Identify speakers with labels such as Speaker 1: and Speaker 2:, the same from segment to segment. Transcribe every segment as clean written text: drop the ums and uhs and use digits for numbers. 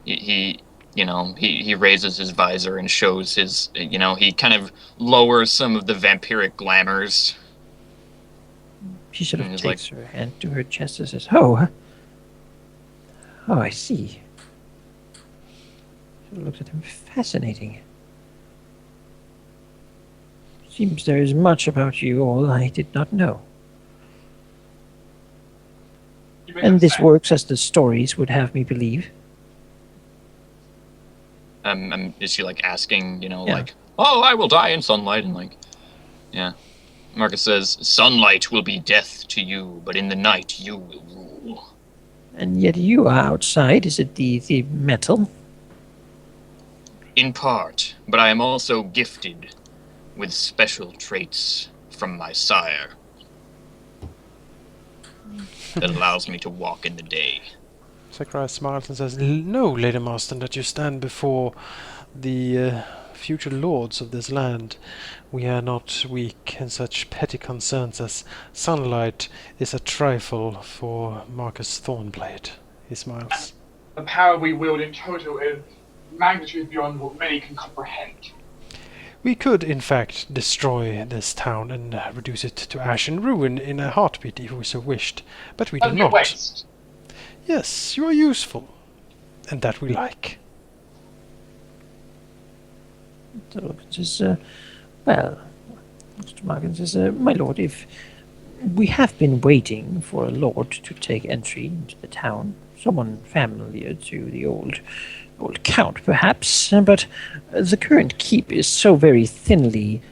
Speaker 1: he raises his visor and shows his, he kind of lowers some of the vampiric glamours.
Speaker 2: She sort
Speaker 1: And
Speaker 2: of
Speaker 1: he's like,
Speaker 2: takes her hand to her chest and says, "Oh, oh, I see." She looks at him. Fascinating. Seems there is much about you all I did not know. And this works as the stories would have me believe.
Speaker 1: is she like asking,
Speaker 2: Yeah.
Speaker 1: like, oh, I will die in sunlight, and like, yeah. Marcus says, sunlight will be death to you, but in the night you will rule.
Speaker 2: And yet you are outside. Is it the metal?
Speaker 1: In part, but I am also gifted with special traits from my sire that allows me to walk in the day.
Speaker 3: Zacharias smiles and says, "Know, Lady Marston, that you stand before the future lords of this land. We are not weak in such petty concerns as sunlight is a trifle for Marcus Thornblade." He smiles.
Speaker 4: The power we wield in total is magnitude beyond what many can comprehend.
Speaker 3: We could, in fact, destroy this town and reduce it to ash and ruin in a heartbeat if we so wished, but we do not.
Speaker 4: Waste.
Speaker 3: Yes, you are useful, and that we like.
Speaker 2: So says, well, Mr. Markin says, my lord, if we have been waiting for a lord to take entry into the town, someone familiar to the old count, perhaps, but the current keep is so very thinly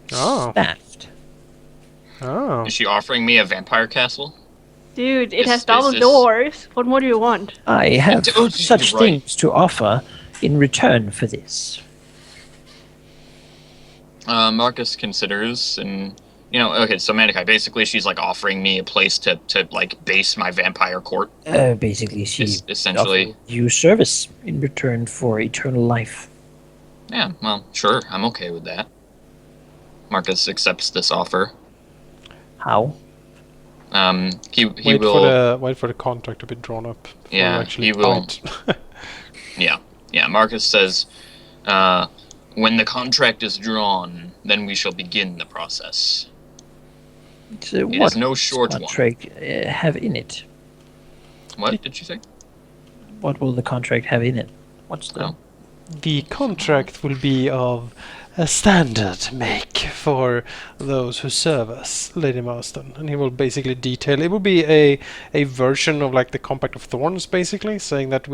Speaker 2: staffed.
Speaker 3: Oh.
Speaker 1: Is she offering me a vampire castle?
Speaker 5: Dude, it has double doors. What more do you want?
Speaker 2: I have such things to offer in return for this.
Speaker 1: Marcus considers, and okay, so Manikai, basically she's like offering me a place to like base my vampire court.
Speaker 2: Basically, she
Speaker 1: essentially
Speaker 2: you service in return for eternal life.
Speaker 1: Yeah, well, sure, I'm okay with that. Marcus accepts this offer.
Speaker 2: How?
Speaker 1: He will
Speaker 3: wait for the contract to be drawn up.
Speaker 1: Yeah, he will. Yeah. Marcus says, when the contract is drawn, then we shall begin the process.
Speaker 2: So
Speaker 1: it is no short
Speaker 2: contract have in it?
Speaker 1: What did you say?
Speaker 2: What will the contract have in it? What's the?
Speaker 3: The contract will be of a standard make for those who serve us, Lady Marston, and he will basically detail. It will be a version of like the Compact of Thorns, basically saying that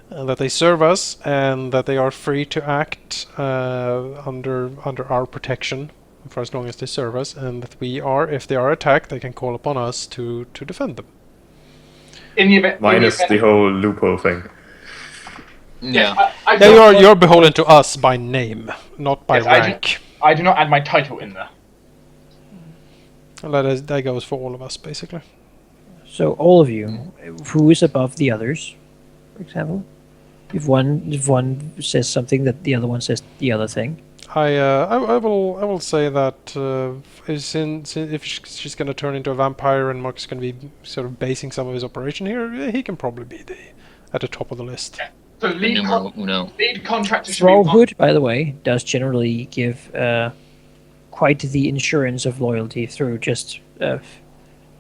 Speaker 3: that they serve us and that they are free to act under our protection for as long as they serve us, and that we are, if they are attacked, they can call upon us to defend them.
Speaker 4: In the event,
Speaker 6: minus the whole loophole thing.
Speaker 1: Yeah,
Speaker 3: you're beholden to us by name, not by rank.
Speaker 4: I do not add my title in there.
Speaker 3: And that goes for all of us, basically.
Speaker 2: So all of you, who is above the others, for example, if one says something that the other one says the other thing.
Speaker 3: I will say that if she's going to turn into a vampire and Mark's going to be sort of basing some of his operation here, he can probably be at the top of the list.
Speaker 4: Yeah. So lead contractor should
Speaker 2: Thrallhood, by the way, does generally give quite the insurance of loyalty through just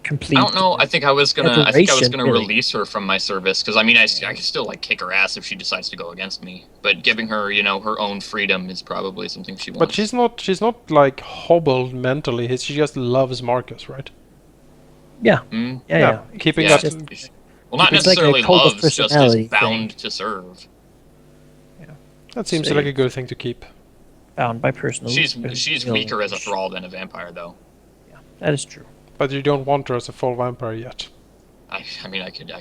Speaker 2: complete.
Speaker 1: I don't know. I think I was gonna
Speaker 2: really
Speaker 1: release her from my service because I could still like kick her ass if she decides to go against me. But giving her, her own freedom is probably something she wants.
Speaker 3: But she's not like hobbled mentally. She just loves Marcus, right?
Speaker 2: Yeah.
Speaker 3: Yeah. Keeping that.
Speaker 1: Well, not necessarily loves, just is bound to serve.
Speaker 2: Yeah.
Speaker 3: That seems like a good thing to keep.
Speaker 2: Bound by personal.
Speaker 1: She's weaker as a thrall than a vampire, though.
Speaker 2: Yeah, that is true.
Speaker 3: But you don't want her as a full vampire yet.
Speaker 1: I could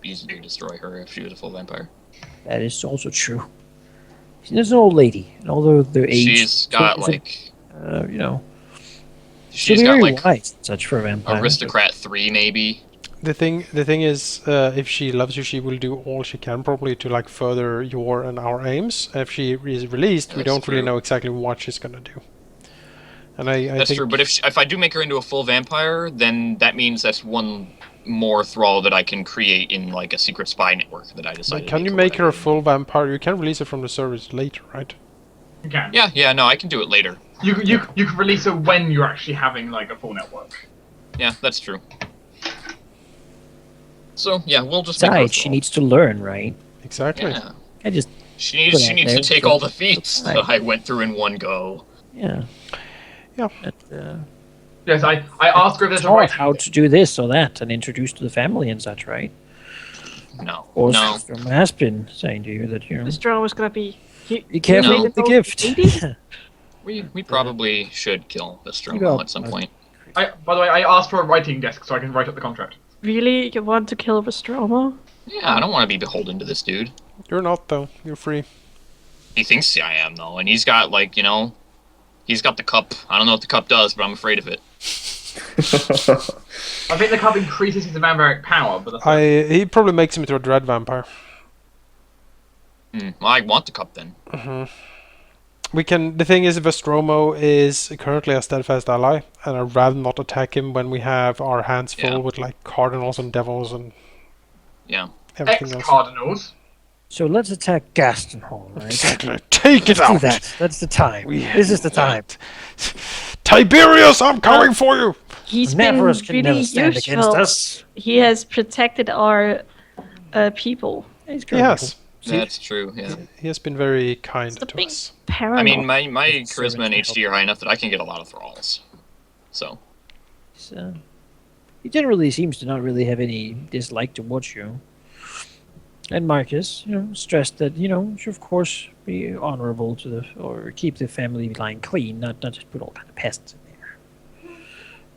Speaker 1: easily destroy her if she was a full vampire.
Speaker 2: That is also true. She's an old lady, and although their age,
Speaker 1: she's got
Speaker 2: like,
Speaker 1: she's got like
Speaker 2: wise, such for a vampire.
Speaker 1: Aristocrat 3 maybe.
Speaker 3: The thing is, if she loves you, she will do all she can probably to like further your and our aims. If she is released, we don't really know exactly what she's gonna do. And I
Speaker 1: that's
Speaker 3: think
Speaker 1: true. But if I do make her into a full vampire, then that means that's one more Thrall that I can create in like a secret spy network that I decided.
Speaker 3: But can you make her a full vampire? You can release her from the service later, right?
Speaker 4: You can.
Speaker 1: Yeah, no, I can do it later.
Speaker 4: You can release her when you're actually having like a full network.
Speaker 1: Yeah, that's true. So yeah, we'll just make her
Speaker 2: Besides, she
Speaker 1: Thrall.
Speaker 2: needs to learn, right?
Speaker 3: Exactly.
Speaker 1: Yeah.
Speaker 2: I just
Speaker 1: She
Speaker 2: Put out
Speaker 1: needs
Speaker 2: there,
Speaker 1: to take
Speaker 2: so-
Speaker 1: all the feats
Speaker 2: Right.
Speaker 1: that I went through in one go.
Speaker 2: yeah.
Speaker 3: Yeah.
Speaker 2: But,
Speaker 4: Yes, I asked her if there's a
Speaker 2: taught
Speaker 4: writing
Speaker 2: how
Speaker 4: desk.
Speaker 2: to do this or that and introduced to the family and such, right?
Speaker 1: No,
Speaker 2: Or
Speaker 1: no.
Speaker 2: Storm has been saying to you that you know,
Speaker 5: This drone was gonna be.
Speaker 2: be careful
Speaker 1: No.
Speaker 2: with the gift.
Speaker 1: We probably should kill this
Speaker 2: You
Speaker 1: Stromo
Speaker 2: go.
Speaker 1: at some point.
Speaker 4: By the way, I asked for a writing desk so I can write up the contract.
Speaker 5: Really? You want to kill Vestromo?
Speaker 1: Yeah, I don't want to be beholden to this dude.
Speaker 3: You're not, though. You're free.
Speaker 1: He thinks I am though, and he's got like he's got the cup. I don't know what the cup does, but I'm afraid of it.
Speaker 4: I think the cup increases his vampiric power, but that's
Speaker 3: He probably makes him into a dread vampire.
Speaker 1: Well, I want the cup then.
Speaker 3: We can. The thing is, Vestromo is currently a steadfast ally, and I'd rather not attack him when we have our hands full
Speaker 1: Yeah.
Speaker 3: with like cardinals and devils and
Speaker 1: Yeah.
Speaker 3: everything else.
Speaker 4: ex-cardinals.
Speaker 2: So let's attack Gaston Hall, right?
Speaker 3: Exactly. Take it
Speaker 2: Let's do
Speaker 3: out.
Speaker 2: that. That's the time.
Speaker 3: We
Speaker 2: This is the time.
Speaker 3: Tiberius, I'm coming for you.
Speaker 5: He's been
Speaker 2: Neverus can
Speaker 5: really
Speaker 2: never stand against
Speaker 5: useful.
Speaker 2: us.
Speaker 5: He has protected our people.
Speaker 2: He's
Speaker 3: Yes.
Speaker 1: That's true, yeah.
Speaker 3: He has been very kind
Speaker 5: It's the
Speaker 3: to
Speaker 5: big
Speaker 3: us.
Speaker 5: paranoid.
Speaker 1: I mean, my
Speaker 2: It's so
Speaker 1: charisma and
Speaker 2: much
Speaker 1: HD are high enough that I can get a lot of thralls. So,
Speaker 2: He generally seems to not really have any dislike towards you. And Marcus, stressed that, should of course be honorable to or keep the family line clean, not just put all kind of pests in there.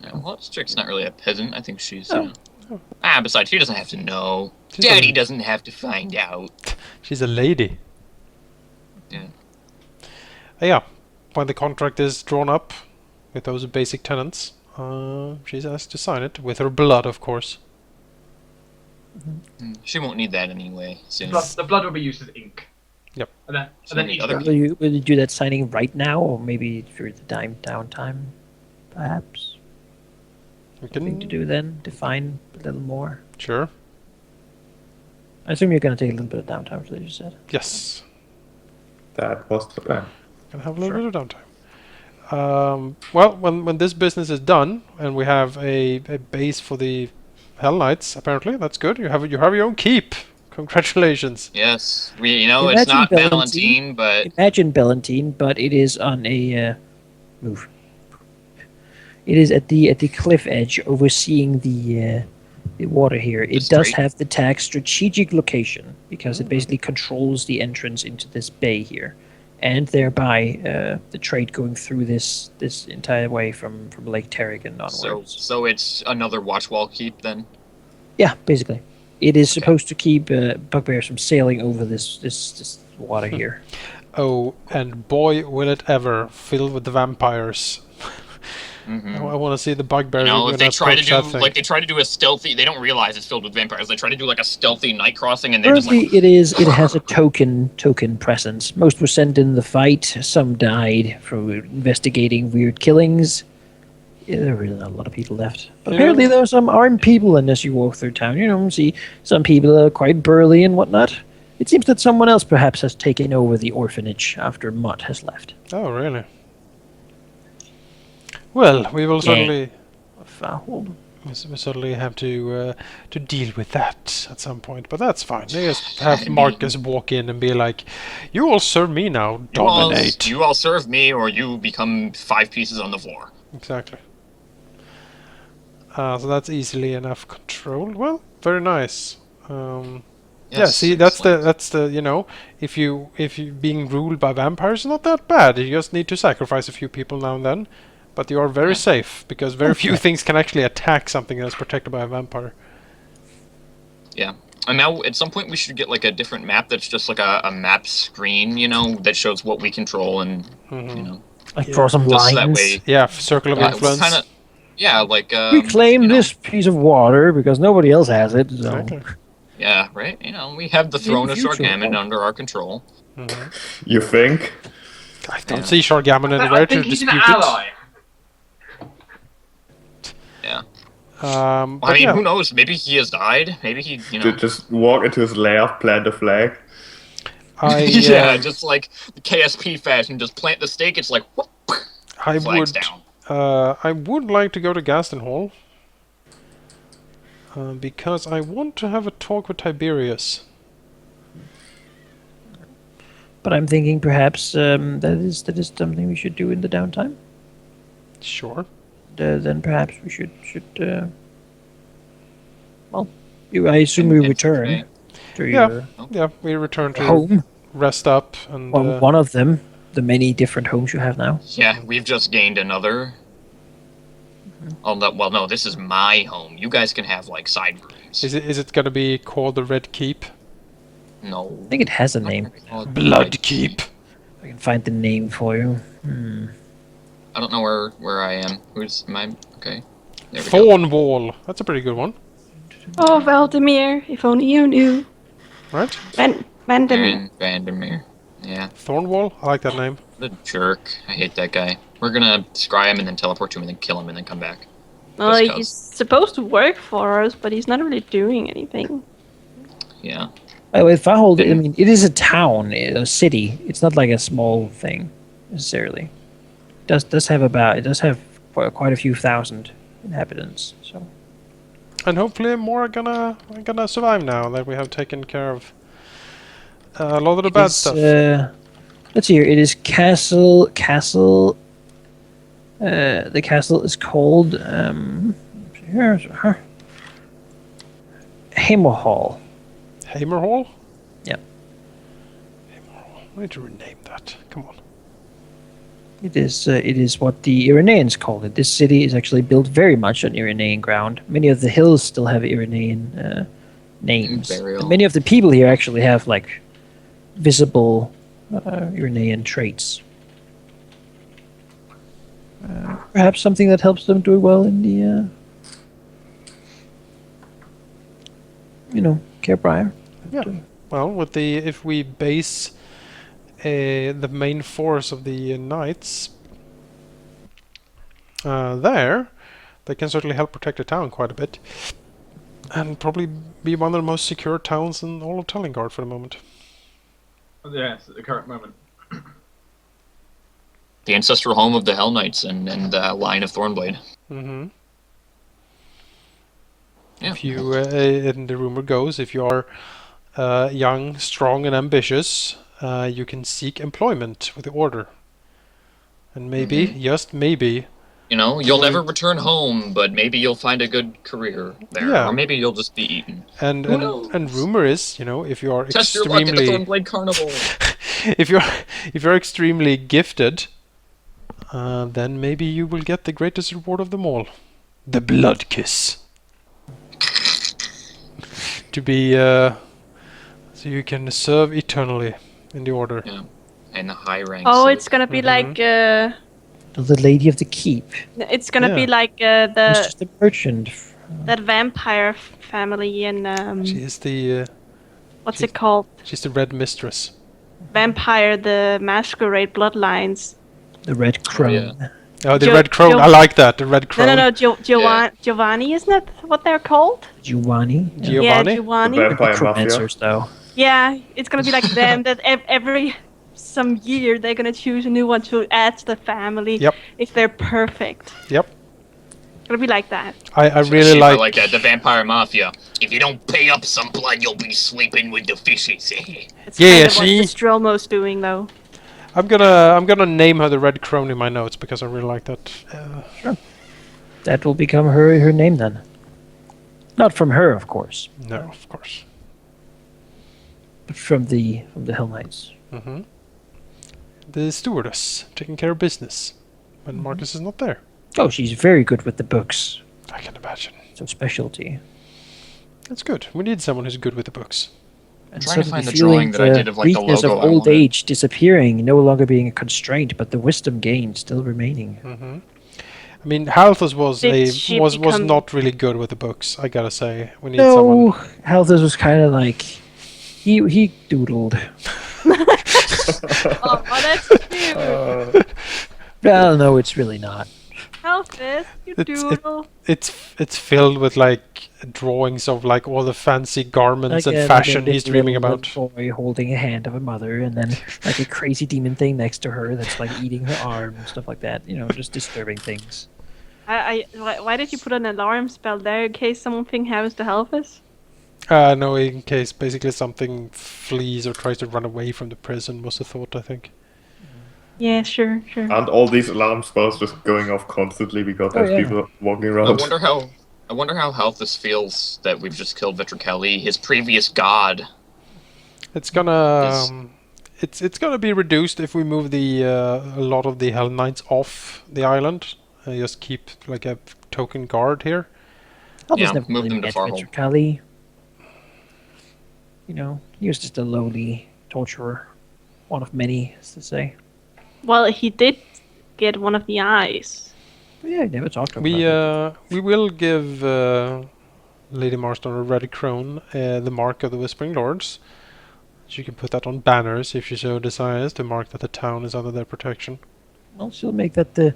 Speaker 1: yeah, well, Strick's not really a peasant. I think she's,
Speaker 2: Oh.
Speaker 1: besides, he doesn't have to know.
Speaker 3: She's
Speaker 1: Daddy
Speaker 3: a-
Speaker 1: doesn't have to find out.
Speaker 3: She's a lady.
Speaker 1: Yeah.
Speaker 3: Yeah. When the contract is drawn up with those basic tenants, she's asked to sign it with her blood, of course.
Speaker 1: She won't need that anyway. Soon.
Speaker 4: The blood will be used as ink.
Speaker 3: Yep.
Speaker 4: And then
Speaker 1: So
Speaker 4: each
Speaker 1: other-
Speaker 2: Will you do that signing right now, or maybe for the downtime, perhaps?
Speaker 3: We
Speaker 2: Thing to
Speaker 3: can.
Speaker 2: do then, define a little more.
Speaker 3: Sure.
Speaker 2: I assume you're going to take a little bit of downtime, so you said.
Speaker 3: Yes.
Speaker 6: That was the plan.
Speaker 3: Can have a little bit of downtime. Well, when this business is done and we have a base for the Hell Knights, apparently that's good. You have your own keep. Congratulations.
Speaker 1: Yes, it's
Speaker 2: Imagine
Speaker 1: not
Speaker 2: Valentine.
Speaker 1: Valentine, but
Speaker 2: Imagine Bellantine, but it is on a move. It is at the cliff edge, overseeing the water here. It does
Speaker 1: Straight.
Speaker 2: have the tag strategic location because it basically controls the entrance into this bay here, and thereby the trade going through this entire way from Lake Terrigan onwards.
Speaker 1: so it's another watchwall keep then.
Speaker 2: Yeah, basically, it is supposed to keep bugbears from sailing over this water here.
Speaker 3: Oh, and boy, will it ever fill with the vampires. I want to see the bugbear.
Speaker 1: If they try to do a stealthy, they don't realize it's filled with vampires. They try to do like a stealthy night crossing, and they're just
Speaker 2: Currently,
Speaker 1: like,
Speaker 2: it has a token presence. Most were sent in the fight. Some died from investigating weird killings. Yeah, there are really not a lot of people left. But apparently, there are some armed people in as you walk through town. See some people are quite burly and whatnot. It seems that someone else perhaps has taken over the orphanage after Mutt has left.
Speaker 3: Oh, really? Well, we will certainly.
Speaker 2: Farholde.
Speaker 3: We certainly have to deal with that at some point, but that's fine. They just have Marcus walk in and be like, "You all serve me now, dominate."
Speaker 1: You all serve me, or you become 5 pieces on the floor.
Speaker 3: Exactly. So that's easily enough controlled. Well, very nice. Yeah, see, that's the if you being ruled by vampires is not that bad. You just need to sacrifice a few people now and then. But you are very safe, because very few things can actually attack something that's protected by a vampire.
Speaker 1: Yeah. And now, at some point, we should get like a different map that's just like a map screen, that shows what we control and,
Speaker 2: Like draw some
Speaker 1: just
Speaker 2: lines.
Speaker 1: that way.
Speaker 3: Yeah, circle of influence.
Speaker 2: Reclaim this piece of water because nobody else has it. So.
Speaker 3: Exactly.
Speaker 1: Yeah, right? We have the throne of
Speaker 2: future,
Speaker 1: Shargaman
Speaker 2: yeah.
Speaker 1: under our control.
Speaker 6: You think?
Speaker 3: I don't see Shargammon anywhere
Speaker 4: I
Speaker 3: to
Speaker 4: think he's
Speaker 3: dispute
Speaker 4: an ally.
Speaker 1: Yeah. I
Speaker 3: But
Speaker 1: mean,
Speaker 3: yeah,
Speaker 1: who knows? Maybe he has died. Maybe he,
Speaker 6: Just walk into his lair, plant a flag.
Speaker 1: yeah, just like the KSP fashion, just plant the stake. It's like, whoop,
Speaker 3: I
Speaker 1: flags
Speaker 3: would.
Speaker 1: down.
Speaker 3: I would like to go to Gaston Hall. Because I want to have a talk with Tiberius.
Speaker 2: But I'm thinking perhaps that is something we should do in the downtime.
Speaker 3: Sure.
Speaker 2: Then perhaps we should. Well, I assume we return to your
Speaker 3: Yeah, we return to
Speaker 2: home.
Speaker 3: rest up and.
Speaker 2: Well, one of them, the many different homes you have now.
Speaker 1: Yeah, we've just gained another. Oh, no, this is my home. You guys can have, like, side rooms.
Speaker 3: Is it gonna be called the Red Keep?
Speaker 1: No.
Speaker 2: I think it has a name.
Speaker 3: Blood Keep.
Speaker 2: I can find the name for you.
Speaker 1: I don't know where I am. Who's my... Okay. There we go.
Speaker 3: Thornwall. That's a pretty good one,
Speaker 5: Oh, Valdemir, if only you knew.
Speaker 3: right?
Speaker 5: Vandermeer.
Speaker 1: Vandermeer. Yeah.
Speaker 3: Thornwall. I like that name.
Speaker 1: The jerk. I hate that guy. We're gonna scry him and then teleport to him and then kill him and then come back.
Speaker 5: Well,
Speaker 1: Just 'cause.
Speaker 5: he's supposed to work for us, but he's not really doing anything.
Speaker 1: Yeah.
Speaker 2: By the way, Farholde, I mean, it is a town, a city. It's not like a small thing, necessarily. It does have quite a few thousand inhabitants. So
Speaker 3: And hopefully more are gonna survive now that we have taken care of a lot of the bad stuff.
Speaker 2: Let's see here. It is castle. The castle is called Hammerhall.
Speaker 3: Hammerhall?
Speaker 2: Yeah.
Speaker 3: Hammerhall. I need to rename that. Come on.
Speaker 2: It is what the Irenaeans called it. This city is actually built very much on Irenaean ground. Many of the hills still have Irenaean names.
Speaker 1: Burial.
Speaker 2: And many of the people here actually have like visible Irenaean traits. Perhaps something that helps them do well in the, Carebriar.
Speaker 3: Yeah. Well, if we base the main force of the knights there, they can certainly help protect the town quite a bit, and probably be one of the most secure towns in all of Tellingard for the moment.
Speaker 4: Yes, at the current moment.
Speaker 1: The ancestral home of the Hell Knights and line of Thornblade.
Speaker 3: Mm-hmm.
Speaker 1: Yeah.
Speaker 3: If you, and the rumor goes, if you are young, strong, and ambitious, you can seek employment with the Order, and maybe, just maybe,
Speaker 1: You'll never return home, but maybe you'll find a good career there,
Speaker 3: Yeah.
Speaker 1: or maybe you'll just be eaten.
Speaker 3: and
Speaker 1: Who
Speaker 3: and,
Speaker 1: knows?
Speaker 3: and rumor is, if you are
Speaker 1: Test your luck at the
Speaker 3: extremely,
Speaker 1: Thornblade Carnival.
Speaker 3: if you're extremely gifted, then maybe you will get the greatest reward of them all, the Blood Kiss. To be, so you can serve eternally in the Order.
Speaker 1: Yeah. And the high ranks.
Speaker 5: Oh,
Speaker 1: of
Speaker 5: it's gonna be like
Speaker 2: The Lady of the Keep.
Speaker 5: it's gonna
Speaker 3: Yeah.
Speaker 5: be like
Speaker 2: It's
Speaker 5: the
Speaker 2: just a merchant.
Speaker 5: that vampire family in
Speaker 3: She's the
Speaker 5: what's it called?
Speaker 3: she's the Red Mistress.
Speaker 5: Vampire the Masquerade Bloodlines.
Speaker 2: The Red Crone.
Speaker 1: yeah.
Speaker 3: Oh, the
Speaker 5: Jo-
Speaker 3: Red Crone.
Speaker 5: Jo-
Speaker 3: I like that. The Red Crone.
Speaker 5: No, Giovanni, isn't that what they're called?
Speaker 2: Giovanni.
Speaker 3: Gio-
Speaker 5: Yeah,
Speaker 3: Giovanni?
Speaker 5: Giovanni.
Speaker 6: The vampire mafia.
Speaker 2: Necromancers, though.
Speaker 5: Yeah, it's gonna be like them. That every some year they're gonna choose a new one to add to the family.
Speaker 3: Yep.
Speaker 5: If they're perfect,
Speaker 3: Yep.
Speaker 5: it's gonna be like that.
Speaker 3: I really
Speaker 1: I
Speaker 3: like.
Speaker 1: like that. The Vampire Mafia. If you don't pay up some blood, you'll be sleeping with the fishes.
Speaker 5: It's
Speaker 3: Yeah,
Speaker 5: kind of
Speaker 3: see?
Speaker 5: what Nostromo's doing though.
Speaker 3: I'm gonna name her the Red Crone in my notes because I really like that.
Speaker 2: That will become her name then. Not from her, of course,
Speaker 3: No, of course.
Speaker 2: but from the Hell Knights.
Speaker 3: Hmm. The stewardess taking care of business when Marcus is not there.
Speaker 2: Oh, she's very good with the books.
Speaker 3: I can imagine.
Speaker 2: It's her specialty.
Speaker 3: That's good. We need someone who's good with the books.
Speaker 2: And
Speaker 1: trying to
Speaker 2: suddenly
Speaker 1: find the
Speaker 2: feeling
Speaker 1: drawing that I did of, like, the
Speaker 2: weakness
Speaker 1: logo
Speaker 2: of
Speaker 1: I
Speaker 2: old
Speaker 1: wanted.
Speaker 2: age disappearing, no longer being a constraint, but the wisdom gained still remaining.
Speaker 3: Hmm. I mean, Halthus was
Speaker 5: Did she
Speaker 3: was
Speaker 5: become-
Speaker 3: not really good with the books. I gotta say, we need someone.
Speaker 2: No, Halthus was kind of like he doodled.
Speaker 5: Oh, that's cute.
Speaker 2: Well, no, it's really not.
Speaker 5: Elvis, you
Speaker 3: It's-
Speaker 5: doodle.
Speaker 3: It's filled with like drawings of like all the fancy garments and fashion he's dreaming about.
Speaker 2: Boy holding a hand of a mother, and then like a crazy demon thing next to her that's like eating her arm and stuff like that. You know, just disturbing things.
Speaker 5: Why did you put an alarm spell there in case something happens to Elvis?
Speaker 3: No, in case basically something flees or tries to run away from the prison was the thought, I think.
Speaker 5: Yeah, sure.
Speaker 6: Aren't all these alarm spells just going off constantly because there's people walking
Speaker 1: I
Speaker 6: around?
Speaker 1: wonder how Halthus feels that we've just killed Vitricali, his previous god.
Speaker 3: It's gonna it's gonna be reduced if we move the a lot of the Hell Knights off the island. Just keep like a token guard here.
Speaker 1: Yeah, move them to Farholde.
Speaker 2: Kali. You know, he was just a lowly torturer, one of many, as to say.
Speaker 5: Well, he did get one of the eyes.
Speaker 2: But yeah, I never talked about
Speaker 3: We will give Lady Marston a red crone, the mark of the Whispering Lords. She can put that on banners if she so desires to mark that the town is under their protection.
Speaker 2: Well, she'll make that the.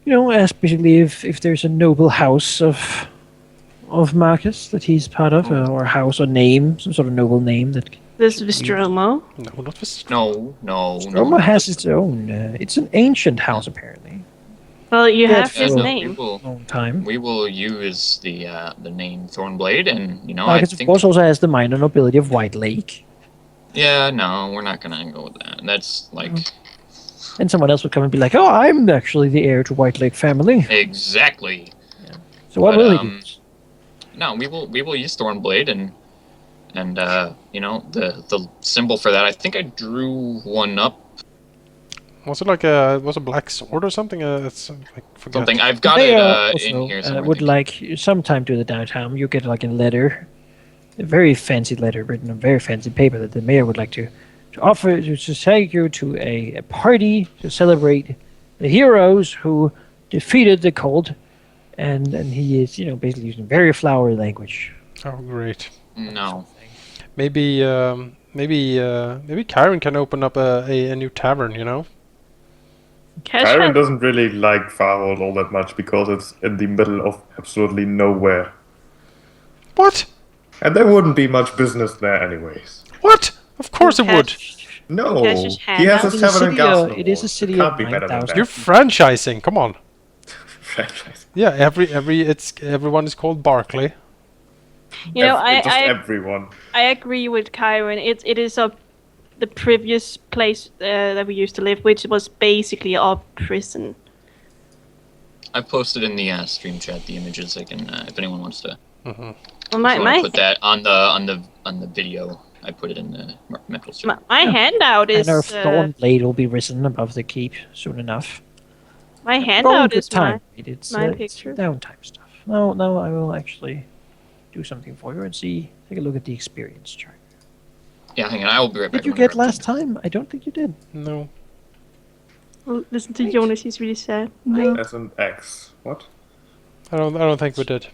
Speaker 2: You know, ask basically if there's a noble house of Marcus that he's part of, or house or name, some sort of noble name that.
Speaker 5: This Vistromo.
Speaker 3: No, not this.
Speaker 1: No.
Speaker 2: Roma has its own. It's an ancient house, apparently.
Speaker 5: Well, you have
Speaker 2: Yeah,
Speaker 5: his
Speaker 2: no,
Speaker 5: name.
Speaker 2: Long time.
Speaker 1: We will use the name Thornblade, and you know,
Speaker 2: Marcus,
Speaker 1: I
Speaker 2: of
Speaker 1: think.
Speaker 2: course, also has the minor nobility of White Lake.
Speaker 1: Yeah, no, we're not gonna go with that. That's like
Speaker 2: And someone else would come and be like, "Oh, I'm actually the heir to White Lake family."
Speaker 1: exactly.
Speaker 2: So what
Speaker 1: But,
Speaker 2: will he do?
Speaker 1: No, we will use Thornblade, and you know, the symbol for that. I think I drew one up.
Speaker 3: Was it like a black sword or something? It's like forgot.
Speaker 1: Something I've got
Speaker 2: They
Speaker 1: it
Speaker 2: also
Speaker 1: in here somewhere.
Speaker 2: would like sometime to the Downtime. You get like a letter, a very fancy letter written on very fancy paper that the mayor would like to offer to take you to a party to celebrate the heroes who defeated the cult, and he is basically using very flowery language.
Speaker 3: Oh, great.
Speaker 1: No.
Speaker 3: Maybe Kyron can open up a new tavern. You know.
Speaker 6: Kyron doesn't really like Farholde all that much because it's in the middle of absolutely nowhere.
Speaker 3: What?
Speaker 6: And there wouldn't be much business there anyways.
Speaker 3: What? Of course it would.
Speaker 6: No,
Speaker 5: Cash is
Speaker 6: he has
Speaker 5: hand
Speaker 6: a tavern in Gaston.
Speaker 2: It is a city
Speaker 6: Can't
Speaker 2: of
Speaker 6: be better than
Speaker 2: 9,000.
Speaker 3: You're
Speaker 6: that.
Speaker 3: franchising. Come on.
Speaker 6: Franchise.
Speaker 3: Yeah, everyone is called Barclay.
Speaker 5: You know,
Speaker 6: Just
Speaker 5: I
Speaker 6: everyone.
Speaker 5: I agree with Kyron. It is the previous place that we used to live, which was basically our prison.
Speaker 1: I posted in the stream chat the images. I can if anyone wants to.
Speaker 5: Well,
Speaker 1: So I put that on the video. I put it in the mental stream.
Speaker 5: my handout is
Speaker 2: And our Thornblade will be risen above the keep soon enough.
Speaker 5: my
Speaker 2: Going
Speaker 5: handout
Speaker 2: good
Speaker 5: is
Speaker 2: time. It's
Speaker 5: my
Speaker 2: it's
Speaker 5: picture.
Speaker 2: Downtime stuff. No, I will actually do something for you and take a look at the experience chart.
Speaker 1: Yeah, hang on. I will be right back.
Speaker 2: Did you
Speaker 1: when you're
Speaker 2: get last time? I don't think you did.
Speaker 3: No.
Speaker 5: Well, listen to Jonas. He's really sad. No.
Speaker 6: As an X. What?
Speaker 3: I don't think we did.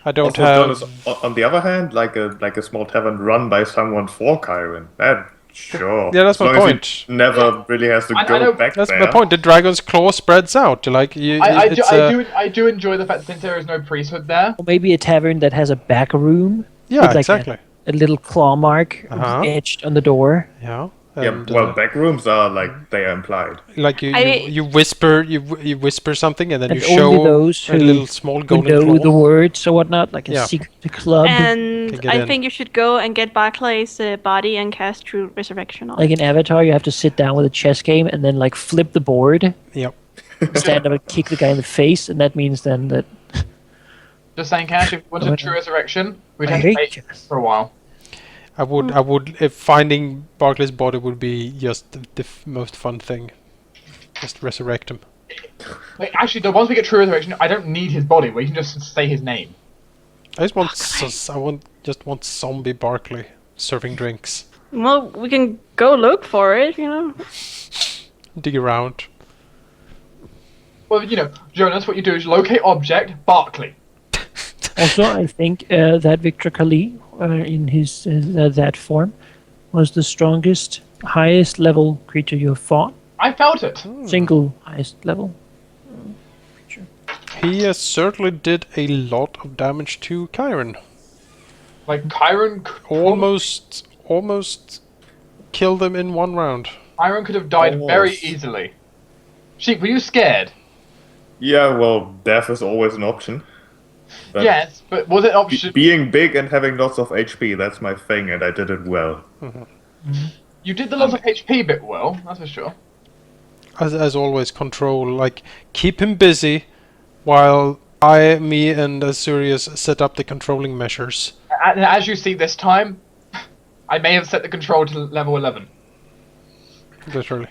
Speaker 3: I don't
Speaker 6: Also,
Speaker 3: have.
Speaker 6: Jonas, on the other hand, like a small tavern run by someone for Kyron. That sure.
Speaker 3: Yeah, that's
Speaker 6: As
Speaker 3: my
Speaker 6: long as he
Speaker 3: point.
Speaker 6: never really has to
Speaker 4: I
Speaker 6: go
Speaker 4: know-
Speaker 6: back
Speaker 3: That's
Speaker 6: there.
Speaker 3: my point. The dragon's claw spreads out. Like
Speaker 4: I do enjoy the fact that there is no priesthood there.
Speaker 2: Or maybe a tavern that has a back room.
Speaker 3: Yeah,
Speaker 2: with like
Speaker 3: exactly.
Speaker 2: A little claw mark
Speaker 3: Uh-huh.
Speaker 2: etched on the door.
Speaker 3: Yeah.
Speaker 6: Yeah,
Speaker 3: And,
Speaker 6: well, back rooms are like they are implied.
Speaker 3: like
Speaker 5: I-
Speaker 3: you whisper you whisper something and then
Speaker 2: And
Speaker 3: you
Speaker 2: only
Speaker 3: show
Speaker 2: those
Speaker 3: a
Speaker 2: who-
Speaker 3: little small
Speaker 2: We
Speaker 3: golden
Speaker 2: know
Speaker 3: claw.
Speaker 2: the words or whatnot, like a
Speaker 3: Yeah.
Speaker 2: secret club.
Speaker 5: And
Speaker 3: Can get
Speaker 5: I
Speaker 3: in.
Speaker 5: think you should go and get Barclay's body and cast True Resurrection on.
Speaker 2: Like in Avatar, you have to sit down with a chess game and then like flip the board,
Speaker 3: Yep.
Speaker 2: stand up and kick the guy in the face, and that means then that
Speaker 4: Just saying, Cash, if you wanted true resurrection, we'd
Speaker 2: I
Speaker 4: have to
Speaker 2: hate
Speaker 4: wait
Speaker 2: chess.
Speaker 4: for a while.
Speaker 3: I would if finding Barclay's body would be just the most fun thing. Just resurrect him.
Speaker 4: Like, actually, once we get true resurrection, I don't need his body. We can just say his name.
Speaker 3: I just want just want zombie Barclay serving drinks.
Speaker 5: Well, we can go look for it, you know.
Speaker 3: Dig around.
Speaker 4: Well, you know, Jonas, what you do is locate object, Barclay.
Speaker 2: Also, I think that Victor Kali, in that form, was the strongest, highest level creature you have fought.
Speaker 4: I felt it.
Speaker 2: Single highest level.
Speaker 3: He certainly did a lot of damage to Chiron.
Speaker 4: Like Chiron,
Speaker 3: Almost killed him in one round.
Speaker 4: Chiron could have died very
Speaker 6: Almost.
Speaker 4: easily. Sheik, were you scared?
Speaker 6: Yeah, well, death is always an option. But
Speaker 4: Yes, but was it option?
Speaker 6: being big and having lots of HP, that's my thing, and I did it well.
Speaker 4: You did the lots of HP bit well, that's for sure.
Speaker 3: As always, control, like, keep him busy while me and Azurius set up the controlling measures.
Speaker 4: And as you see this time, I may have set the control to level 11.
Speaker 3: Literally.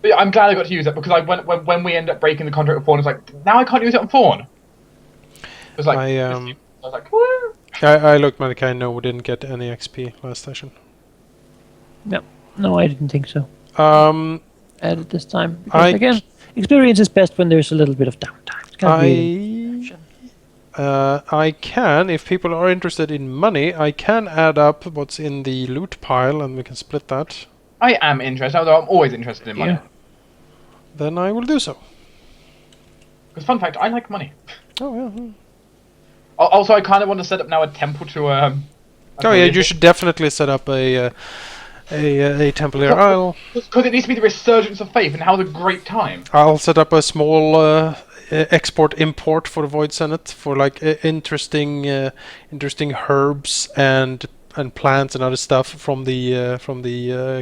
Speaker 4: But yeah, I'm glad I got to use it because when we end up breaking the contract with Fawn, it's like, now I can't use it on Fawn. It was like, I was like, woo!
Speaker 3: I looked, Malachi, no, we didn't get any XP last session.
Speaker 2: No, I didn't think so. Added this time.
Speaker 3: I
Speaker 2: Because, again, experience is best when there's a little bit of downtime. It's kind of weird.
Speaker 3: I can, if people are interested in money, I can add up what's in the loot pile and we can split that.
Speaker 4: I am interested, although I'm always interested in money.
Speaker 2: Yeah.
Speaker 3: Then I will do so.
Speaker 4: Because fun fact, I like money.
Speaker 3: Oh, yeah.
Speaker 4: Also, I kind of want to set up now a temple to
Speaker 3: Oh, yeah, you should definitely set up a temple here.
Speaker 4: Because it needs to be the resurgence of faith, and how a great time.
Speaker 3: I'll set up a small export-import for the Void Senate for like interesting herbs and plants and other stuff from the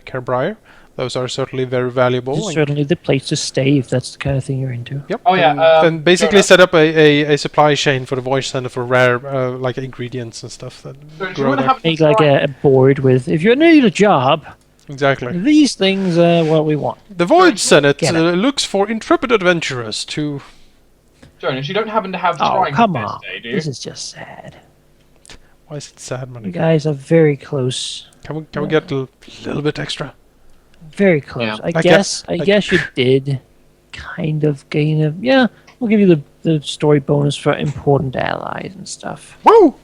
Speaker 3: Kerbriar. Those are certainly very valuable.
Speaker 2: It's certainly the place to stay if that's the kind of thing you're into.
Speaker 3: Yep.
Speaker 4: Oh yeah.
Speaker 3: And basically set up a supply chain for the Void Senate for rare like ingredients and stuff that
Speaker 4: So do you
Speaker 3: grow
Speaker 4: want to
Speaker 3: there.
Speaker 4: have
Speaker 2: Make like a board with, if you need a job,
Speaker 3: Exactly.
Speaker 2: these things are what we want.
Speaker 3: The Void Senate
Speaker 2: Get it.
Speaker 3: looks for intrepid adventurers to...
Speaker 4: Jonas, you don't happen to have
Speaker 2: Oh,
Speaker 4: shrines
Speaker 2: come
Speaker 4: this
Speaker 2: on.
Speaker 4: day, do you?
Speaker 2: This is just sad.
Speaker 3: Why is it sad,
Speaker 2: You
Speaker 3: man?
Speaker 2: guys are very close.
Speaker 3: Can we get a little bit extra?
Speaker 2: Very close.
Speaker 1: Yeah.
Speaker 2: I guess you did kind of gain a... Yeah, we'll give you the story bonus for important allies and stuff.
Speaker 3: Woo!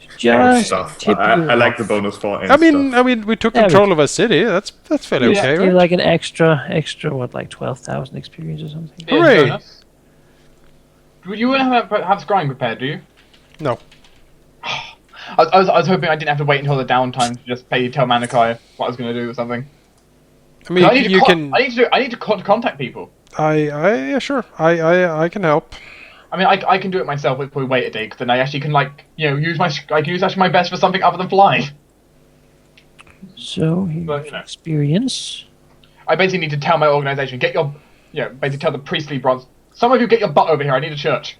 Speaker 6: And
Speaker 2: Just
Speaker 6: stuff.
Speaker 2: tip
Speaker 6: I
Speaker 2: you
Speaker 6: like the
Speaker 2: off.
Speaker 6: bonus for and
Speaker 3: I mean,
Speaker 6: stuff.
Speaker 3: we took
Speaker 2: Yeah,
Speaker 3: control of a city. That's fairly
Speaker 4: Yeah.
Speaker 3: okay,
Speaker 2: Give
Speaker 3: right?
Speaker 2: like an extra, what, like 12,000 experience or something?
Speaker 4: Yeah,
Speaker 3: Hooray!
Speaker 4: Jonas. You wouldn't have scrying prepared, do you?
Speaker 3: No.
Speaker 4: I was hoping I didn't have to wait until the downtime to just tell Manakai what I was going to do or something.
Speaker 3: I mean,
Speaker 4: I need
Speaker 3: you
Speaker 4: to
Speaker 3: can.
Speaker 4: I need to contact people.
Speaker 3: Yeah, sure. I can help.
Speaker 4: I mean, I can do it myself if we wait a day, because then I actually can, like, use actually my best for something other than flying.
Speaker 2: So,
Speaker 4: But,
Speaker 2: here's experience.
Speaker 4: I basically need to tell my organization, basically tell the priestly bronze, some of you get your butt over here, I need a church.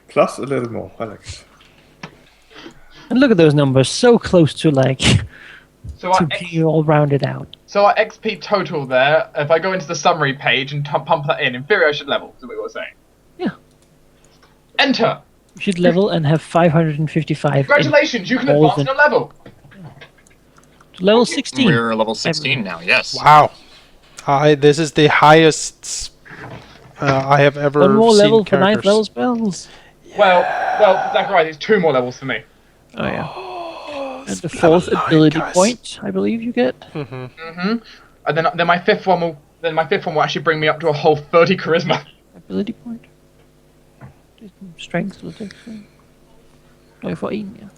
Speaker 6: Plus a little more. I like it.
Speaker 2: And look at those numbers, so close to like
Speaker 4: So our,
Speaker 2: to be all rounded out.
Speaker 4: so our XP total there, if I go into the summary page and pump that in, inferior level, is what we were saying.
Speaker 2: Yeah.
Speaker 4: Enter!
Speaker 2: You should level and have 555.
Speaker 4: Congratulations, you can
Speaker 2: all
Speaker 4: advance
Speaker 2: the-
Speaker 4: in a level!
Speaker 2: Level 16.
Speaker 1: We're level 16 now, yes.
Speaker 3: Wow. This is the highest I have ever
Speaker 2: One more
Speaker 3: seen
Speaker 2: level for
Speaker 3: characters.
Speaker 2: 9th level spells.
Speaker 4: Well, Zachariah, it's 2 more levels for me.
Speaker 2: Oh yeah. And the 4th ability point, I believe you get.
Speaker 4: And then my 5th one will actually bring me up to a whole 30 charisma.
Speaker 2: Ability point. Strength will take. No, 14, yeah.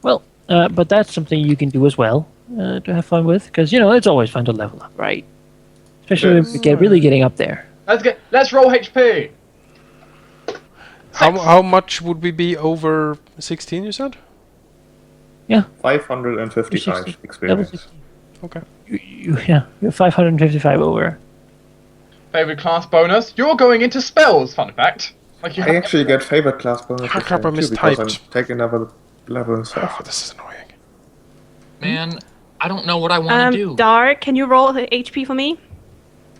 Speaker 2: Well, but that's something you can do as well to have fun with, because it's always fun to level up, right? Especially when we get really getting up there.
Speaker 4: Let's roll HP.
Speaker 3: How much would we be over 16, you said?
Speaker 2: Yeah.
Speaker 6: 555
Speaker 2: Level
Speaker 6: experience.
Speaker 2: 16.
Speaker 3: Okay.
Speaker 2: You're 555 over.
Speaker 4: Favorite class bonus. You're going into spells, fun fact. Like you
Speaker 6: I actually get favorite class bonus
Speaker 3: Oh, crap, I
Speaker 6: because I'm
Speaker 3: mistyped.
Speaker 6: taking another level in stuff.
Speaker 3: Oh, this is annoying.
Speaker 1: Man, I don't know what I want to do.
Speaker 5: Dar, can you roll the HP for me?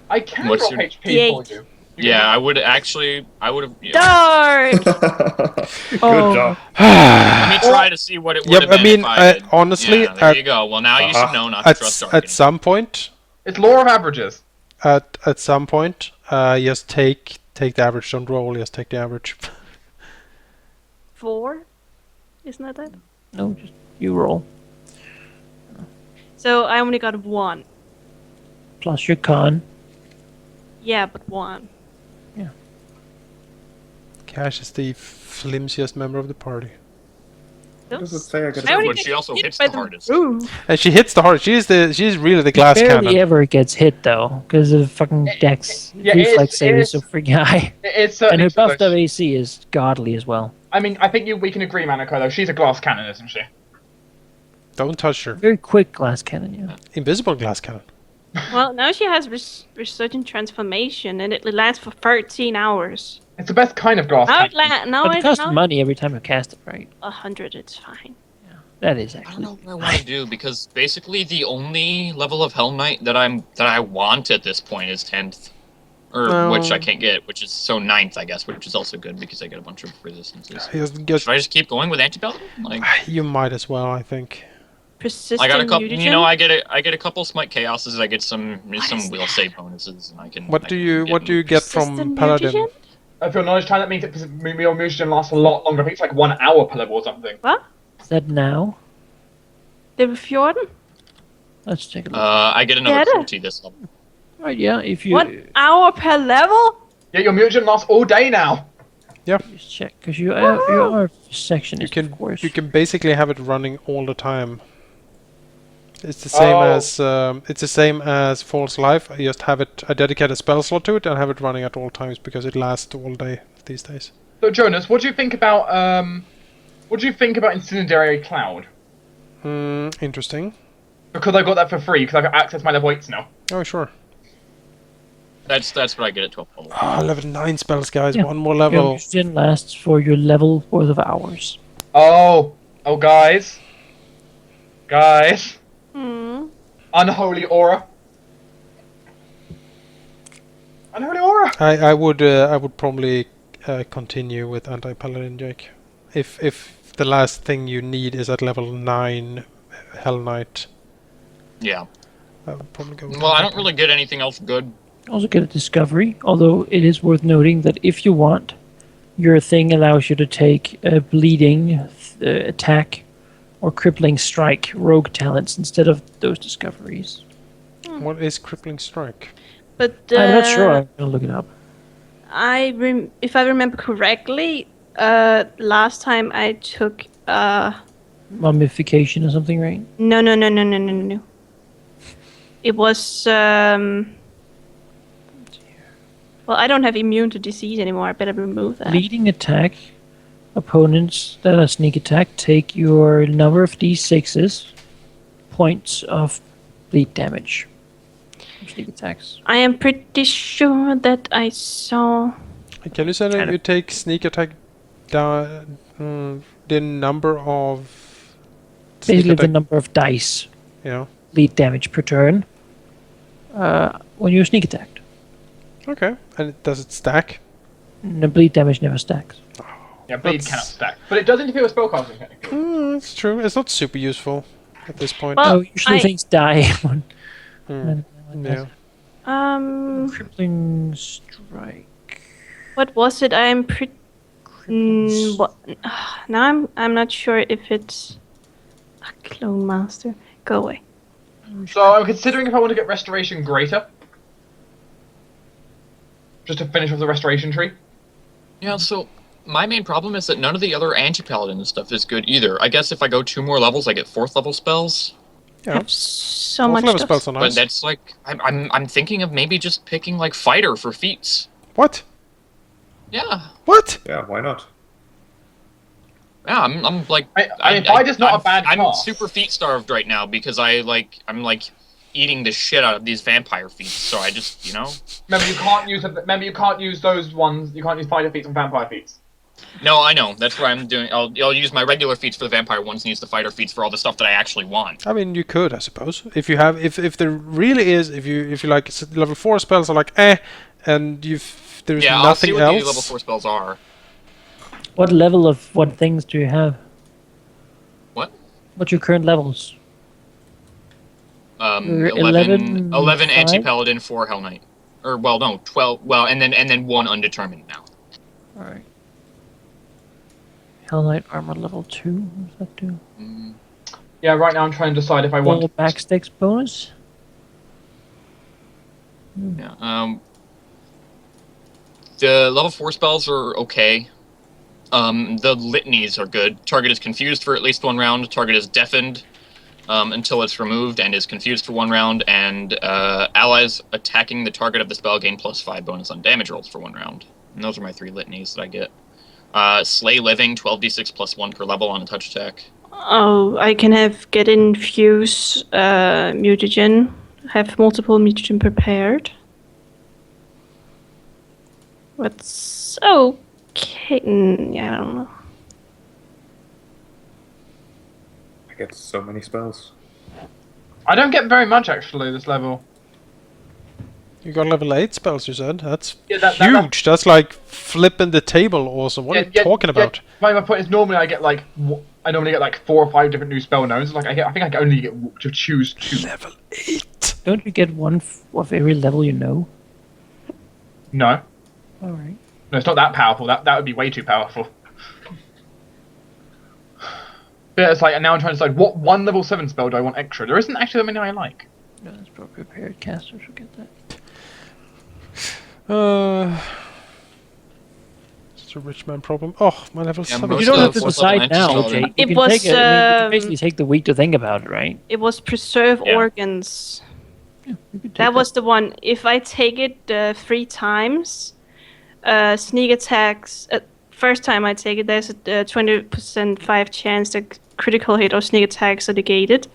Speaker 4: I can
Speaker 1: What's
Speaker 4: roll
Speaker 1: your-
Speaker 4: HP for you.
Speaker 1: Yeah, I would have. Yeah.
Speaker 5: Dar!
Speaker 6: Good
Speaker 2: Oh.
Speaker 6: job.
Speaker 1: Let me try to see what it would
Speaker 3: Yep,
Speaker 1: have been
Speaker 3: I mean,
Speaker 1: if I had-
Speaker 3: honestly,
Speaker 1: Yeah, there you go. Well, now you should know not to trust
Speaker 3: at
Speaker 1: Darkin.
Speaker 3: some point,
Speaker 4: It's law of averages.
Speaker 3: at some point, just take the average. Don't roll. Just take the average.
Speaker 5: 4? Isn't that it?
Speaker 2: No, just you roll.
Speaker 5: So I only got 1.
Speaker 2: Plus your con.
Speaker 5: Yeah, but 1.
Speaker 3: Cash is the flimsiest member of the party.
Speaker 6: What does it say? I get
Speaker 5: I only
Speaker 1: But
Speaker 5: get
Speaker 1: she also
Speaker 5: hit
Speaker 1: hits
Speaker 5: by
Speaker 1: the hardest.
Speaker 5: roof.
Speaker 3: And she hits the hard. She's really the glass
Speaker 2: Barely
Speaker 3: cannon.
Speaker 2: ever gets hit though, because of fucking Dex
Speaker 4: yeah,
Speaker 2: reflex
Speaker 4: it
Speaker 2: save
Speaker 4: is-
Speaker 2: is so freaking high.
Speaker 4: It's
Speaker 2: And
Speaker 4: certainly
Speaker 2: her
Speaker 4: true,
Speaker 2: buffed
Speaker 4: though.
Speaker 2: up AC is godly as well.
Speaker 4: I mean, I think we can agree, Manako, though. She's a glass cannon, isn't she?
Speaker 3: Don't touch her.
Speaker 2: Very quick glass cannon, yeah.
Speaker 3: Invisible glass cannon.
Speaker 5: Well, now she has resurgent transformation, and it lasts for 13 hours.
Speaker 4: It's the best kind of glass
Speaker 5: Now
Speaker 4: cannon.
Speaker 2: But it
Speaker 5: it's
Speaker 2: costs
Speaker 5: not
Speaker 2: money every time you cast it, right?
Speaker 5: 100. It's fine.
Speaker 2: That is
Speaker 1: I don't
Speaker 2: actually.
Speaker 1: know what I want to do because basically the only level of Hell Knight that I want at this point is 10th, or
Speaker 3: No.
Speaker 1: which I can't get, which is so 9th, I guess, which is also good because I get a bunch of resistances.
Speaker 3: Just,
Speaker 1: Should I just keep going with Anti-Paladin? Like,
Speaker 3: you might as well, I think.
Speaker 5: Persistent
Speaker 1: I got a couple.
Speaker 5: mutagen?
Speaker 1: You know, I get a couple Smite Chaoses. I get some
Speaker 5: is
Speaker 1: will save bonuses, and I can.
Speaker 3: What
Speaker 1: I
Speaker 3: do
Speaker 1: can
Speaker 3: you get from
Speaker 5: Persistent
Speaker 3: Paladin?
Speaker 5: mutagen?
Speaker 4: If you're knowledge time, that means that your mutagen lasts a lot longer. I think it's like 1 hour per level or something.
Speaker 5: What?
Speaker 2: Is that now?
Speaker 5: Level 14?
Speaker 2: Let's take a look.
Speaker 1: I get another
Speaker 5: Yeah,
Speaker 1: cruelty this level.
Speaker 2: Right, yeah, if you
Speaker 5: 1 hour per level?
Speaker 4: Yeah, your mutagen lasts all day now.
Speaker 2: just check, because you are section,
Speaker 3: You can
Speaker 2: of course.
Speaker 3: you can basically have it running all the time. It's the same as False Life. I just have it a dedicated spell slot to it and have it running at all times because it lasts all day these days.
Speaker 4: So Jonas, what do you think about Incendiary Cloud?
Speaker 3: Interesting.
Speaker 4: Because I got that for free because I can access my level 8s now.
Speaker 3: Oh sure.
Speaker 1: That's what I get at 12th level.
Speaker 3: Ah, level 9 spells, guys.
Speaker 2: Yeah.
Speaker 3: One more
Speaker 2: Your
Speaker 3: level.
Speaker 2: mutagen lasts for your level worth of hours.
Speaker 4: Oh, guys.
Speaker 5: Hmm.
Speaker 4: Unholy aura. Unholy aura.
Speaker 3: I would probably continue with Anti-Paladin, Jake. If the last thing you need is at level 9 Hell Knight,
Speaker 1: Yeah.
Speaker 3: I would probably go with
Speaker 1: Well, I don't
Speaker 3: Anti-Paladin.
Speaker 1: really get anything else good.
Speaker 2: Also get a discovery, although it is worth noting that if you want, your thing allows you to take a bleeding attack or crippling strike rogue talents instead of those discoveries.
Speaker 3: What is Crippling Strike?
Speaker 5: But
Speaker 2: I'm not sure. I'm gonna look it up.
Speaker 5: if I remember correctly, last time I took
Speaker 2: Mummification or something, right?
Speaker 5: no. It was well, I don't have immune to disease anymore. I better remove that.
Speaker 2: Bleeding attack. Opponents that are sneak attack take your number of d6s points of bleed damage. Sneak attacks.
Speaker 5: I am pretty sure that I saw.
Speaker 3: Can you say that
Speaker 2: Kind
Speaker 3: you take sneak attack down the number of sneak
Speaker 2: Basically, the
Speaker 3: attack,
Speaker 2: number of dice
Speaker 3: yeah.
Speaker 2: bleed damage per turn when you're sneak attacked.
Speaker 3: Okay. And does it stack?
Speaker 2: The bleed damage never stacks.
Speaker 4: Yeah, bleed
Speaker 3: That's-
Speaker 4: cannot stack, but it does interfere with spellcasting technically.
Speaker 3: It's true. It's not super useful at this point.
Speaker 5: Well,
Speaker 2: Oh, usually
Speaker 5: I-
Speaker 2: things die when.
Speaker 3: Hmm. Yeah.
Speaker 2: Crippling strike.
Speaker 5: What was it? I'm pretty.
Speaker 2: Crippling
Speaker 5: What? Now I'm not sure if it's a clone master. Go away.
Speaker 4: So I'm considering if I want to get Restoration Greater. Just to finish off the Restoration tree.
Speaker 1: Yeah, so my main problem is that none of the other anti-paladin stuff is good either. I guess if I go 2 more levels, I get 4th level spells.
Speaker 5: I
Speaker 3: Yeah.
Speaker 5: have so
Speaker 3: Fourth
Speaker 5: much
Speaker 3: level
Speaker 5: stuff.
Speaker 3: spells are
Speaker 1: But
Speaker 3: nice.
Speaker 1: that's like I'm thinking of maybe just picking like fighter for feats.
Speaker 3: What?
Speaker 1: Yeah.
Speaker 3: What?
Speaker 6: Yeah, why not?
Speaker 1: Yeah, I'm like
Speaker 4: Fighter's not a bad
Speaker 1: I'm
Speaker 4: class.
Speaker 1: super feat starved right now because I'm like eating the shit out of these vampire feats. So I just, you know.
Speaker 4: Remember, you can't use those ones. You can't use fighter feats and vampire feats.
Speaker 1: No, I know. That's what I'm doing. I'll use my regular feats for the vampire ones and use the fighter feats for all the stuff that I actually want.
Speaker 3: I mean, you could, I suppose, if you have, if there really is, if you like level 4 spells are like and there's
Speaker 1: Yeah, I'll see
Speaker 3: nothing
Speaker 1: what
Speaker 3: else.
Speaker 1: the level 4 spells are.
Speaker 2: What level of what things do you have?
Speaker 1: What?
Speaker 2: What's your current levels? You're
Speaker 1: 11
Speaker 2: 5?
Speaker 1: anti-paladin, 4 Hell Knight. Or well, no, 12. Well, and then 1 undetermined now.
Speaker 2: Alright. Hell Knight armor level 2. What does that do?
Speaker 4: Yeah, right now I'm trying to decide if I want...
Speaker 2: Full max dex bonus?
Speaker 1: Yeah. The level 4 spells are okay. The litanies are good. Target is confused for at least 1 round. Target is deafened until it's removed and is confused for 1 round. And allies attacking the target of the spell gain +5 bonus on damage rolls for 1 round. And those are my 3 litanies that I get. Slay Living, 12d6 +1 per level on a touch attack.
Speaker 5: Oh, I can get infuse mutagen. Have multiple mutagen prepared. What's okay? Yeah, I don't know.
Speaker 6: I get so many spells.
Speaker 4: I don't get very much actually this level.
Speaker 3: You got level 8 spells, you said? That's
Speaker 4: huge!
Speaker 3: That's like flipping the table awesome. What are you talking about?
Speaker 4: My point is normally I get like... I normally get like 4 or 5 different new spell knowns. Like I think I can only get to choose 2.
Speaker 3: Level 8?
Speaker 2: Don't you get one of every level you know?
Speaker 4: No.
Speaker 2: Alright.
Speaker 4: No, it's not that powerful. That would be way too powerful. But it's like, and now I'm trying to decide what 1 level 7 spell do I want extra. There isn't actually that many I like.
Speaker 2: No, that's probably prepared casters will get that.
Speaker 3: It's a rich man problem. Oh, my level 7.
Speaker 2: You don't have to decide now, Jake. You can basically take the week to think about it, right?
Speaker 5: It was preserve organs.
Speaker 2: Yeah,
Speaker 5: that was the one. If I take it 3 times, sneak attacks. First time I take it, there's a 20% 5 chance that critical hit or sneak attacks are negated.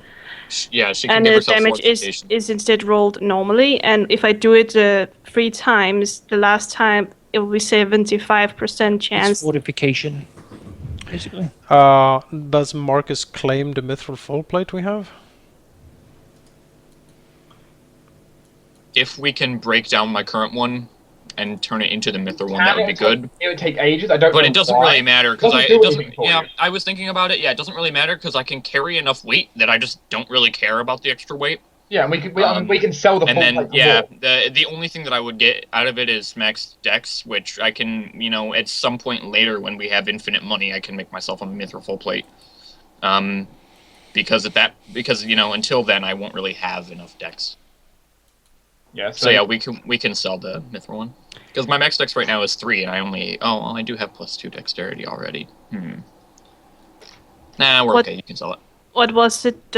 Speaker 1: Yeah, she can
Speaker 5: and
Speaker 1: give
Speaker 5: the
Speaker 1: herself
Speaker 5: damage is instead rolled normally. And if I do it 3 times, the last time it will be 75% chance.
Speaker 2: It's fortification, basically.
Speaker 3: Does Marcus claim the mithril full plate we have?
Speaker 1: If we can break down my current one and turn it into the mithril one, that would be good.
Speaker 4: It would take ages. I don't know.
Speaker 1: But it doesn't really matter because
Speaker 4: Yeah,
Speaker 1: I was thinking about it. Yeah, it doesn't really matter because I can carry enough weight that I just don't really care about the extra weight.
Speaker 4: Yeah, and we can sell the full plate for more.
Speaker 1: the only thing that I would get out of it is max dex, which I can, at some point later when we have infinite money, I can make myself a mithril full plate. Because until then I won't really have enough dex.
Speaker 4: Yeah.
Speaker 1: So yeah, we can sell the mithril one because my max dex right now is 3, and I do have +2 dexterity already. Nah, we're okay. You can sell it.
Speaker 5: What was it,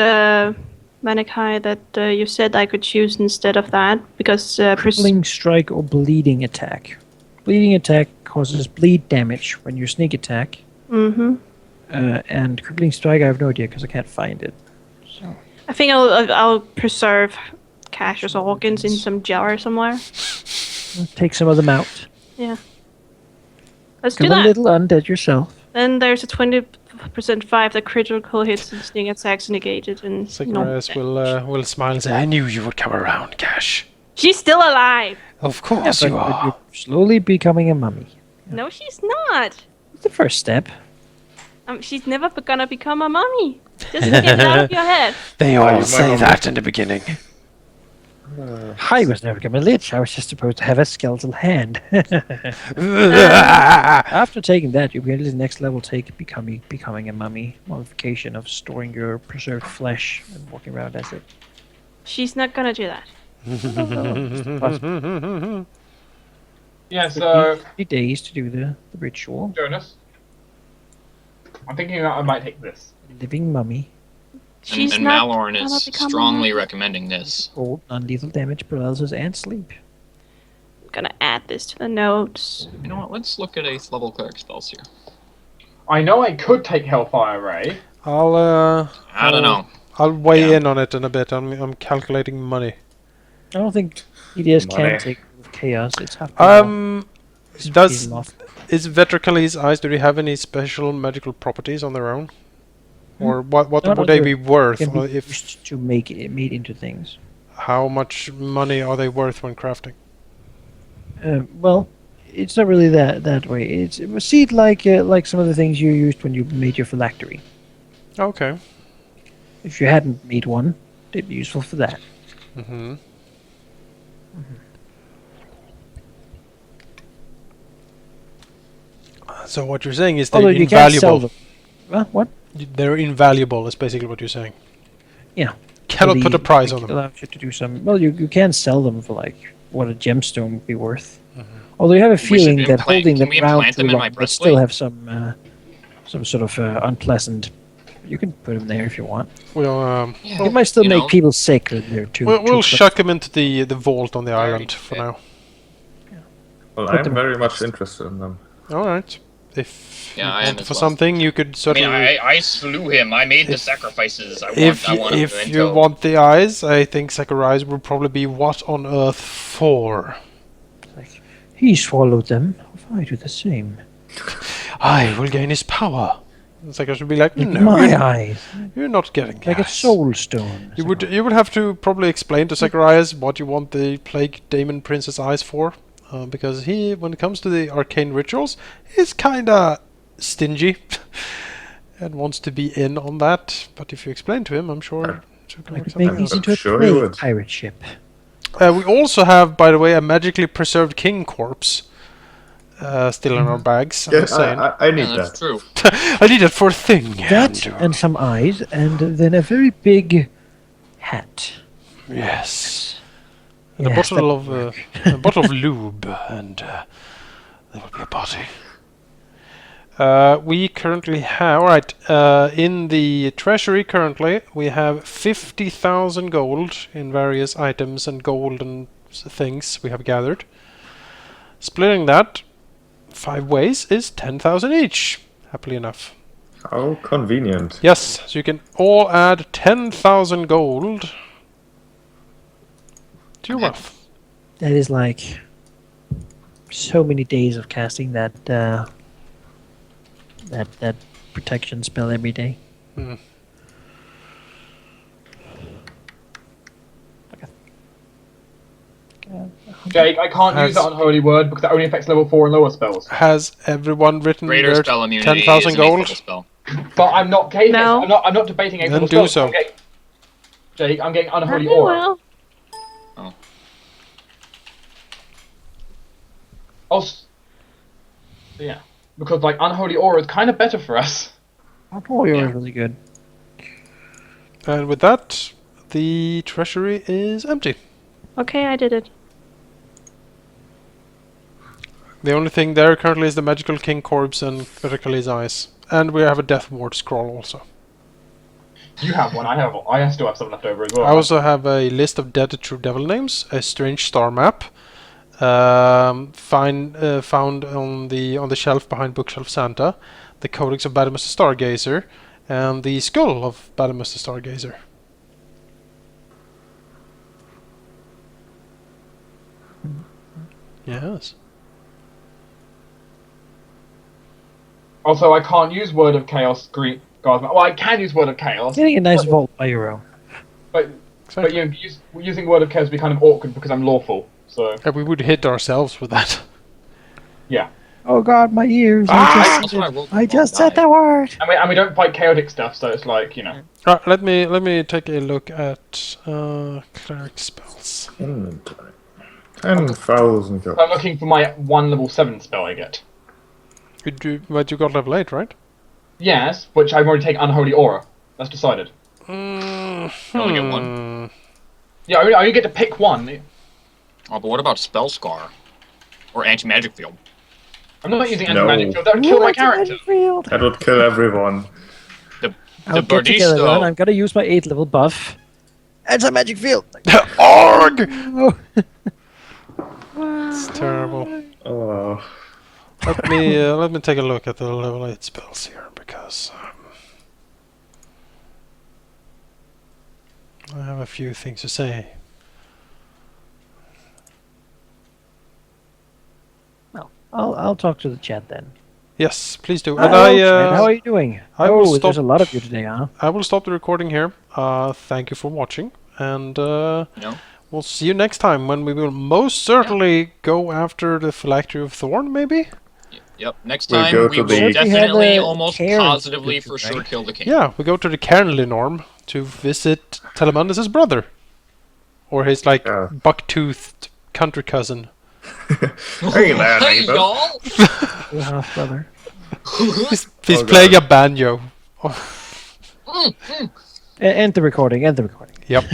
Speaker 5: Manikai, that you said I could choose instead of that? Because
Speaker 2: crippling strike or bleeding attack. Bleeding attack causes bleed damage when you sneak attack.
Speaker 5: Mm-hmm.
Speaker 2: And crippling strike, I have no idea because I can't find it. So
Speaker 5: I think I'll preserve Cash's organs in some jar somewhere.
Speaker 2: Take some of them out.
Speaker 5: Yeah. Let's
Speaker 2: Become
Speaker 5: do that.
Speaker 2: a little undead yourself.
Speaker 5: Then there's a 20% 5 that critical hits and sneak attacks negated. And
Speaker 3: Sigmaris will smile and say, I knew you would come around, Cash.
Speaker 5: She's still alive.
Speaker 3: Of course you are.
Speaker 2: You're slowly becoming a mummy.
Speaker 5: No, she's not.
Speaker 2: It's the first step.
Speaker 5: She's never gonna become a mummy. Just get it out of your head.
Speaker 3: They all say that in the beginning.
Speaker 2: I was never going to lich. I was just supposed to have a skeletal hand. After taking that, you'll be able to the next level becoming a mummy. Modification of storing your preserved flesh and walking around as it.
Speaker 5: She's not gonna do that.
Speaker 4: Yeah, so
Speaker 2: 3 days to do the ritual.
Speaker 4: Jonas, I'm thinking I might take this.
Speaker 2: Living mummy.
Speaker 1: And Malorn is strongly recommending this.
Speaker 2: Old non-lethal damage, paralysis, and sleep.
Speaker 5: I'm gonna add this to the notes.
Speaker 1: You know what? Let's look at 8th level cleric spells here.
Speaker 4: I know I could take Hellfire Ray.
Speaker 1: I don't know.
Speaker 3: I'll weigh in on it in a bit. I'm calculating money.
Speaker 2: I don't think EDS can take chaos. It's half.
Speaker 3: Is Vetricali's eyes? Do they have any special magical properties on their own? Or what would they be worth
Speaker 2: if to make it made into things?
Speaker 3: How much money are they worth when crafting?
Speaker 2: Well, it's not really that way. It's like some of the things you used when you made your phylactery.
Speaker 3: Okay.
Speaker 2: If you hadn't made one, they'd be useful for that.
Speaker 3: Mm-hmm. So what you're saying is
Speaker 2: Although
Speaker 3: they're
Speaker 2: you can't sell
Speaker 3: invaluable.
Speaker 2: them. Well, what?
Speaker 3: They're invaluable. Is basically what you're saying.
Speaker 2: Yeah.
Speaker 3: Cannot put a price on
Speaker 2: It
Speaker 3: them.
Speaker 2: allows you to do some. Well, you can sell them for like what a gemstone would be worth.
Speaker 3: Mm-hmm.
Speaker 2: Although you have a
Speaker 1: We should
Speaker 2: feeling that
Speaker 1: implant-
Speaker 2: holding
Speaker 1: can
Speaker 2: them
Speaker 1: we
Speaker 2: around
Speaker 1: implant
Speaker 2: too
Speaker 1: them in my
Speaker 2: long would still
Speaker 1: breastplate?
Speaker 2: have some sort of unpleasant. You can put them there if you want.
Speaker 3: We'll
Speaker 2: It might still
Speaker 1: you
Speaker 2: make
Speaker 1: know.
Speaker 2: people sacred there too.
Speaker 3: we'll shuck them into the vault on the
Speaker 1: Very
Speaker 3: island for
Speaker 1: good.
Speaker 3: now.
Speaker 6: Well,
Speaker 2: Put
Speaker 6: I'm
Speaker 2: them
Speaker 6: very
Speaker 2: in
Speaker 6: much
Speaker 2: the
Speaker 6: interested in them.
Speaker 3: All right. If
Speaker 1: Yeah,
Speaker 3: you
Speaker 1: I am
Speaker 3: want
Speaker 1: as
Speaker 3: for
Speaker 1: well.
Speaker 3: something, you could
Speaker 1: I
Speaker 3: sort
Speaker 1: mean,
Speaker 3: of.
Speaker 1: I slew him. I made the
Speaker 3: If-
Speaker 1: sacrifices. I
Speaker 3: If
Speaker 1: want a
Speaker 3: you
Speaker 1: memento.
Speaker 3: want the eyes, I think Zacharias will probably be what on earth for.
Speaker 2: Like, he swallowed them. If I do the same.
Speaker 3: I will gain his power. Zacharias would be like,
Speaker 2: Like
Speaker 3: no,
Speaker 2: my eyes,
Speaker 3: you're not getting
Speaker 2: like a
Speaker 3: eyes."
Speaker 2: soul stone.
Speaker 3: You would have to probably explain to Zacharias what you want the Plague Demon Prince's eyes for, because he, when it comes to the arcane rituals, is kinda stingy and wants to be in on that. But if you explain to him, I'm sure it can
Speaker 2: I
Speaker 3: work
Speaker 2: could
Speaker 3: something
Speaker 2: make these
Speaker 3: out.
Speaker 2: into a
Speaker 6: Sure you
Speaker 2: plague
Speaker 6: would.
Speaker 2: pirate ship.
Speaker 3: We also have, by the way, a magically preserved king corpse still in our bags. I'm
Speaker 6: Yeah,
Speaker 3: just saying.
Speaker 6: I need
Speaker 1: Yeah,
Speaker 6: that.
Speaker 1: that's true.
Speaker 3: I need it for a thing.
Speaker 2: That and some eyes, and then a very big hat.
Speaker 3: Yes. And
Speaker 2: Yes,
Speaker 3: a
Speaker 2: that
Speaker 3: bottle
Speaker 2: would
Speaker 3: of
Speaker 2: work.
Speaker 3: a bottle of lube, and there will be a party. We currently have, all right, in the treasury currently we have 50,000 gold in various items and gold and things we have gathered. Splitting that 5 ways is 10,000 each, happily enough.
Speaker 6: How convenient.
Speaker 3: Yes, so you can all add 10,000 gold to your wealth.
Speaker 2: That is like so many days of casting that that protection spell every day.
Speaker 3: Hmm.
Speaker 4: Jake, I can't use
Speaker 3: Has-
Speaker 4: that unholy word because that only affects level 4 and lower spells.
Speaker 3: Has everyone written
Speaker 1: Greater
Speaker 3: their
Speaker 1: spell immunity
Speaker 3: 10,000
Speaker 1: is an eighth
Speaker 3: gold?
Speaker 1: level spell.
Speaker 4: But I'm not getting
Speaker 5: No.
Speaker 4: I'm not debating eighth
Speaker 3: Then
Speaker 4: level
Speaker 3: do
Speaker 4: spells.
Speaker 3: so.
Speaker 4: Jake, I'm getting unholy
Speaker 5: I
Speaker 4: aura.
Speaker 5: will.
Speaker 4: Yeah, because like unholy aura is kind of better for us.
Speaker 2: Oh, you're
Speaker 1: Yeah.
Speaker 2: really good.
Speaker 3: And with that, the treasury is empty.
Speaker 5: Okay, I did it.
Speaker 3: The only thing there currently is the magical king corpse and Hercules' eyes. And we have a death ward scroll also.
Speaker 4: You have one. I still have some left over as well.
Speaker 3: I also have a list of dead true devil names, a strange star map, found on the shelf behind bookshelf Santa, the Codex of Badamus the Stargazer, and the skull of Badamus the Stargazer. Yes.
Speaker 4: Also, I can't use Word of Chaos Greek Guards. Well, I can use Word of Chaos,
Speaker 2: Getting a nice vault by your own.
Speaker 4: but
Speaker 3: Exactly.
Speaker 4: you know, using Word of Chaos would be kind of awkward because I'm lawful. So
Speaker 3: Yeah, we would hit ourselves with that.
Speaker 4: yeah,
Speaker 2: Oh God, my ears!
Speaker 1: That's what I rolled
Speaker 2: I
Speaker 1: the
Speaker 2: just
Speaker 1: wrong
Speaker 2: said
Speaker 1: die.
Speaker 2: the word.
Speaker 4: and we don't fight chaotic stuff, so it's like
Speaker 3: Right, let me take a look at cleric spells.
Speaker 6: Inventory. 10,000 gold.
Speaker 4: I'm looking for my 1 level 7 spell I get.
Speaker 3: But you got level 8, right?
Speaker 4: Yes, which I've already taken Unholy Aura. That's decided.
Speaker 3: Mm,
Speaker 1: You only get one.
Speaker 4: Yeah, I only get to pick one.
Speaker 1: Oh, but what about Spell Scar? Or Anti-Magic Field?
Speaker 4: I'm not using
Speaker 6: No.
Speaker 4: anti-magic field. That would kill my character.
Speaker 6: That would kill everyone.
Speaker 2: I'll get
Speaker 1: Bardisto.
Speaker 2: together then. I'm gonna use my 8th level buff. It's a magic field.
Speaker 3: Org!
Speaker 2: Oh.
Speaker 3: It's terrible.
Speaker 6: Oh,
Speaker 3: Let me take a look at the level 8 spells here, because I have a few things to say.
Speaker 2: I'll talk to the chat then.
Speaker 3: Yes, please do.
Speaker 2: Hello,
Speaker 3: And I
Speaker 2: chat. How are you doing?
Speaker 3: I will
Speaker 2: Oh, there's
Speaker 3: stop-
Speaker 2: a lot of you today, huh?
Speaker 3: I will stop the recording here. Thank you for watching, and
Speaker 1: No?
Speaker 3: we'll see you next time when we will most certainly go after the Phylactery of Thorn, maybe?
Speaker 1: Yep. Next
Speaker 6: We'll
Speaker 1: time,
Speaker 6: go
Speaker 1: we
Speaker 6: to
Speaker 1: will
Speaker 6: the-
Speaker 1: definitely,
Speaker 2: We have,
Speaker 1: almost
Speaker 2: Cairns
Speaker 1: positively,
Speaker 2: to
Speaker 1: for
Speaker 2: do,
Speaker 1: sure,
Speaker 2: right?
Speaker 1: kill the king.
Speaker 3: Yeah, we go to the Cairnlinorm to visit Telemandus' brother. Or his,
Speaker 6: Yeah.
Speaker 3: buck-toothed country cousin.
Speaker 6: Hey there,
Speaker 1: Hey,
Speaker 6: neighbor.
Speaker 1: y'all!
Speaker 2: Your half brother.
Speaker 3: He's playing a banjo.
Speaker 2: End the recording. End the recording.
Speaker 3: Yep.